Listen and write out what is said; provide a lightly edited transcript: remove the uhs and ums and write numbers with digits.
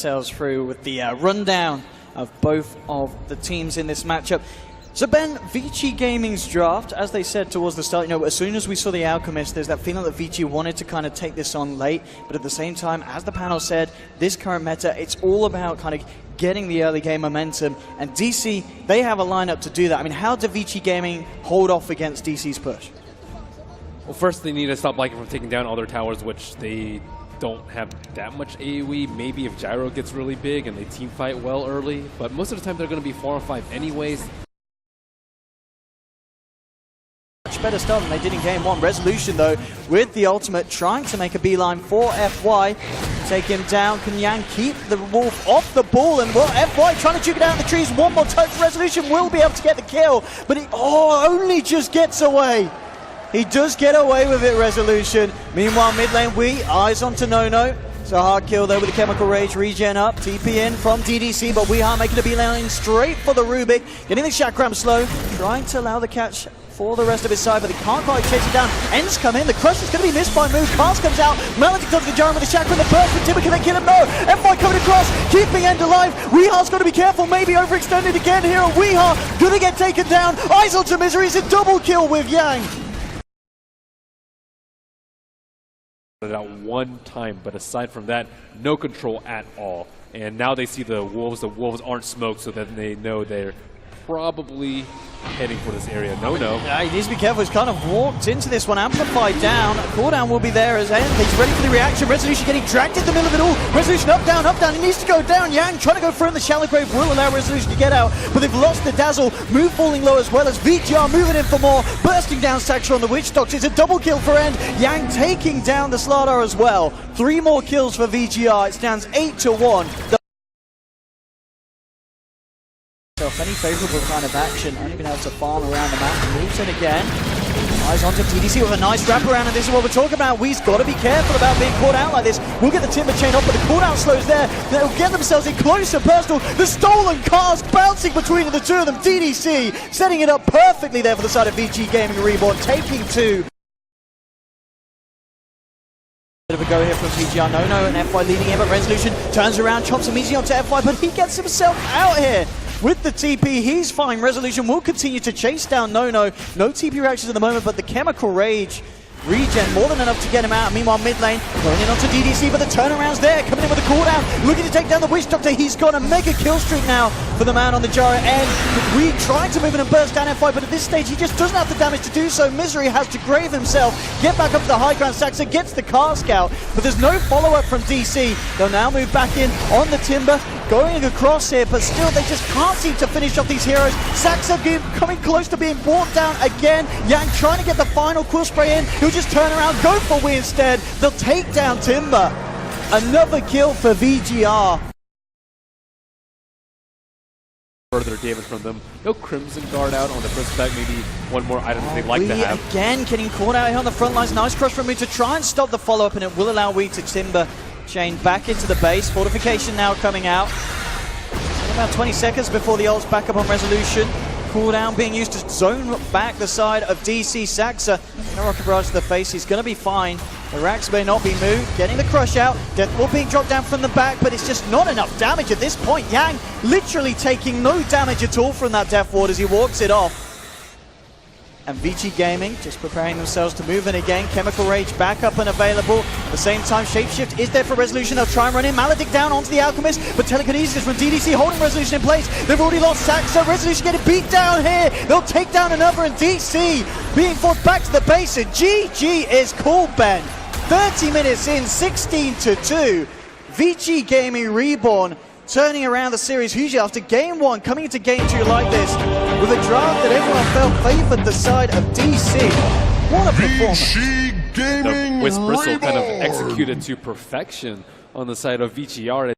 Sails through with the rundown of both of the teams in this matchup. So Ben, VG Gaming's draft, as they said towards the start, as soon as we saw the Alchemist, there's that feeling that VG wanted to kind of take this on late, but at the same time, as the panel said, this current meta, it's all about kind of getting the early game momentum, and DC, they have a lineup to do that. I mean, how did VG Gaming hold off against DC's push? Well, first they need to stop Lycan from taking down all their towers, which they don't have that much AoE. Maybe if Gyro gets really big and they team fight well early, but most of the time they're going to be 4 or 5 anyways. Much better start than they did in game 1. Resolution though, with the ultimate, trying to make a beeline for FY. Take him down. Can Yang keep the Wolf off the ball? And well, FY trying to juke it out in the trees. One more touch. Resolution will be able to get the kill, but he only just gets away. He does get away with it, Resolution. Meanwhile, mid lane, we eyes onto Nono. So hard kill though with the Chemical Rage, regen up, TP in from DDC, but we are making a beeline straight for the Rubik. Getting the Chakram slow, trying to allow the catch for the rest of his side, but they can't quite chase it down. Ends come in, the crush is going to be missed by Move. Cast comes out, Maledic does the Gyro with the Chakram, the burst from Timber, can they kill him? No! FY coming across, keeping End alive. Weehar's got to be careful, maybe overextended again here. Weehar gonna get taken down. Eyes onto Misery, it's a double kill with Yang. It out one time, but aside from that, no control at all. And now they see the Wolves aren't smoked, so that they know they're probably heading for this area. No. Yeah, he needs to be careful. He's kind of walked into this one, amplified down. Cooldown will be there as End. He's ready for the reaction. Resolution getting dragged in the middle of it all. Resolution up, down. He needs to go down. Yang trying to go through in the shallow grave will allow Resolution to get out, but they've lost the Dazzle. Move falling low as well as VG.R moving in for more. Bursting down Saxtra on the Witch Doctor. It's a double kill for End. Yang taking down the Slardar as well. 3 more kills for VG.R. It stands 8-1. Any favourable kind of action, only been able to farm around the map. Moves in again. Eyes onto DDC with a nice wraparound, and this is what we're talking about. We've got to be careful about being caught out like this. We'll get the Timber Chain off, but the cooldown slows there. They'll get themselves in closer personal. The stolen cast bouncing between the two of them. DDC setting it up perfectly there for the side of VG Gaming Reborn, taking 2. Bit of a go here from VG.R. Nono and FY leading in, but Resolution turns around, chops immediately onto FY, but he gets himself out here. With the TP, he's fine. Resolution will continue to chase down Nono. No TP reactions at the moment, but the Chemical Rage regen more than enough to get him out. Meanwhile, mid lane going in onto DDC, but the turnaround's there. Coming in with a cooldown, looking to take down the Witch Doctor. He's got a mega kill streak now for the man on the Gyro end. We tried to move in and burst down FY, but at this stage he just doesn't have the damage to do so. Misery has to grave himself, get back up to the high ground. Saxa gets the cask out, but there's no follow-up from DC. They'll now move back in on the Timber, going across here, but still they just can't seem to finish off these heroes. Saxa coming close to being brought down again. Yang trying to get the final Quill Spray in. He'll just turn around, go for Wii instead. They'll take down Timber. Another kill for VG.R. Further damage from them. No Crimson Guard out on the first back. Maybe one more item that they'd like to have. Again getting caught out here on the front lines. Nice crush from me to try and stop the follow-up, and it will allow Wii to Timber Chain back into the base. Fortification now coming out. About 20 seconds before the ult's back up on Resolution. Cooldown being used to zone back the side of DC. Saxa, no rocket barrage to the face. He's going to be fine. The racks may not be moved. Getting the crush out. Death Wall being dropped down from the back, but it's just not enough damage at this point. Yang literally taking no damage at all from that Death Ward as he walks it off. And VG Gaming just preparing themselves to move in again. Chemical Rage back up and available. At the same time, Shapeshift is there for Resolution. They'll try and run in. Maledic down onto the Alchemist, but Telekinesis from DDC holding Resolution in place. They've already lost Saxa. Resolution getting beat down here. They'll take down another, and DC being forced back to the base. And GG is called, Ben. 30 minutes in, 16-2. VG Gaming Reborn turning around the series hugely after game 1, coming into game 2 like this, with a draft that everyone felt favoured the side of DC. What a performance. VG Gaming Wisp Bristle Reborn kind of executed to perfection on the side of VG.R.